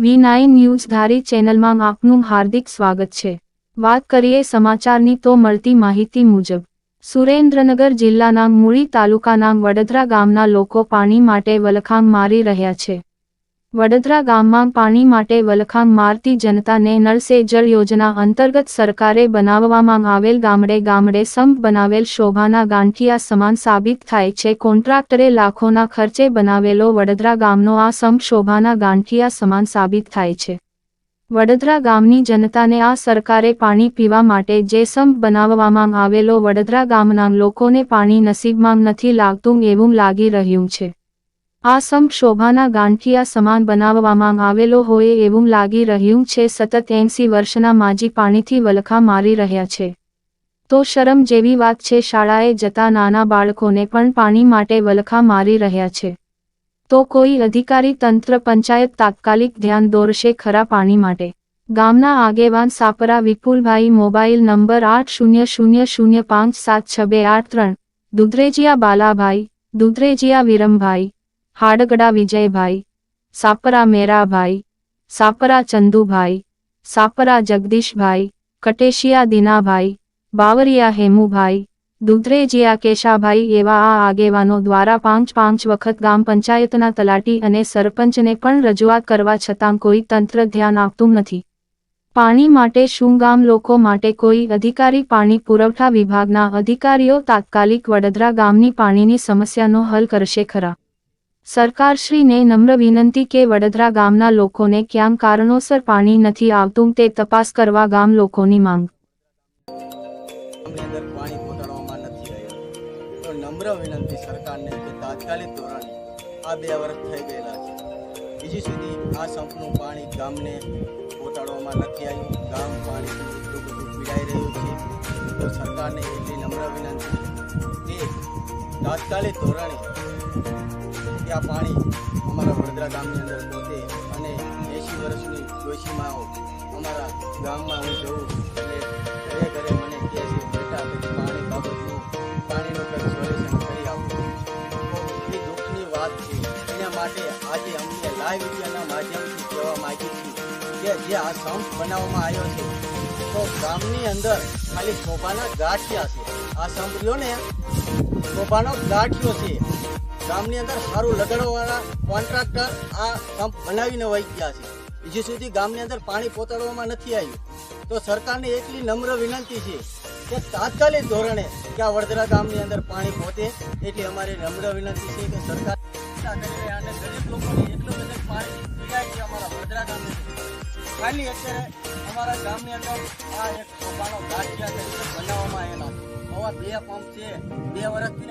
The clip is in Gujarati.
V9 ન્યૂઝ ધારી ચેનલમાં આપનું હાર્દિક સ્વાગત છે। વાત કરીએ સમાચારની તો મળતી માહિતી મુજબ સુરેન્દ્રનગર જિલ્લાના મૂળી તાલુકાના વડોદરા ગામના લોકો પાણી માટે વલખાણ મારી રહ્યા છે। વડોદરા ગામમાં પાણી માટે વલખાણ મારતી જનતાને નળ સે જળ યોજના અંતર્ગત સરકારે બનાવવામાં આવેલ ગામડે ગામડે સંપ બનાવેલ શોભાના ગાંઠિયા સમાન સાબિત થાય છે। કોન્ટ્રાક્ટરે લાખોના ખર્ચે બનાવેલો વડોદરા ગામનો આ સંપ શોભાના ગાંઠિયા સમાન સાબિત થાય છે। વડોદરા ગામની જનતાને આ સરકારે પાણી પીવા માટે જે સંપ બનાવવામાં આવેલો વડોદરા ગામના લોકોને પાણી નસીબમાં નથી લાગતું એવું લાગી રહ્યું છે। આ સંપ શોભાના ગાંઠિયા સમાન બનાવવામાં આવેલો હોય એવું લાગી રહ્યું છે। સતત 80 વર્ષના માજી પાણીથી વલખા મારી રહ્યા છે તો શરમ જેવી વાત છે। શાળાએ જતા નાના બાળકોને પણ પાણી માટે વલખા મારી રહ્યા છે તો કોઈ અધિકારી તંત્ર પંચાયત તાત્કાલિક ધ્યાન દોરશે ખરા પાણી માટે। ગામના આગેવાન સાપરા વિપુલભાઈ મોબાઈલ નંબર 8000057683 દુધરેજિયા બાલાભાઈ, દુધરેજિયા વિરમભાઈ, હાડગડા વિજયભાઈ, સાપરા મેરાભાઈ, સાપરા ચંદુભાઈ, સાપરા જગદીશભાઈ, કટેશિયા દીનાભાઈ, બાવરિયા હેમુભાઈ, દુધરેજિયા કેશાભાઈ એવા આ આગેવાનો દ્વારા 5 વખત ગામ પંચાયતના તલાટી અને સરપંચને પણ રજૂઆત કરવા છતાં કોઈ તંત્ર ધ્યાન આપતું નથી। પાણી માટે શું ગામ લોકો માટે કોઈ અધિકારી પાણી પુરવઠા વિભાગના અધિકારીઓ તાત્કાલિક વડોદરા ગામની પાણીની સમસ્યાનો હલ કરશે ખરા? સરકારશ્રીને નમ્ર વિનંતી કે વડોદરા ગામના લોકોને ક્યાં કારણોસર પાણી નથી આવતું તે તપાસ કરવા ગામ લોકોની માંગ। નમ્ર વિનંતી સરકારને કે તાત્કાલિક ધોરણે આ 2 વર્ષ થઈ ગયેલા છે, હજી સુધી આ સંપનું પાણી ગામને પહોંચાડવામાં નથી આવ્યું। ગામ પાણીથી એટલું બધું પીડાઈ રહ્યું છે તો સરકારને એટલી નમ્ર વિનંતી કે તાત્કાલિક ધોરણે કે આ પાણી અમારા વડોદરા ગામની અંદર પહોંચે અને 80 વર્ષની ડોશીમાઓ અમારા ગામમાં હું જઉં એટલે ઘરે ઘરે મને કહે છે બેટા પાણી બાબતનું પાણીનું કંઈક સોલ્યુશન કરી આપો તો એ દુઃખની વાત છે। એના માટે આજે અમને લાઈવ મીડિયાના માધ્યમથી કહેવા માંગીએ છીએ કે જે આ સંપ બનાવવામાં આવ્યો છે તો ગામની અંદર ખાલી શોભાના ગાંઠિયા છે। આ સંપ રહ્યો ને શોભાનો ગાંઠિયો છે। ગામની અંદર સારું લગાડવાવાળા કોન્ટ્રાક્ટર આ સંપ બનાવીને વહી ગયા છે, હજી સુધી ગામની અંદર પાણી પહોંચાડવામાં નથી આવ્યું તો સરકારને એટલી નમ્ર વિનંતી છે કે તાત્કાલિક ધોરણે કે આ વડોદરા ગામની અંદર પાણી પહોંચે એટલી અમારી નમ્ર વિનંતી છે કે સરકાર અને ગરીબ લોકોને એટલું બધું પાણી પીડાય છે અમારા વડોદરા ગામની ખાલી અત્યારે અમારા ગામની અંદર આ એક શોભાનો ગાંઠિયા તરીકે બનાવવામાં આવેલા છે। આવા 2 પંપ છે 2 વર્ષથી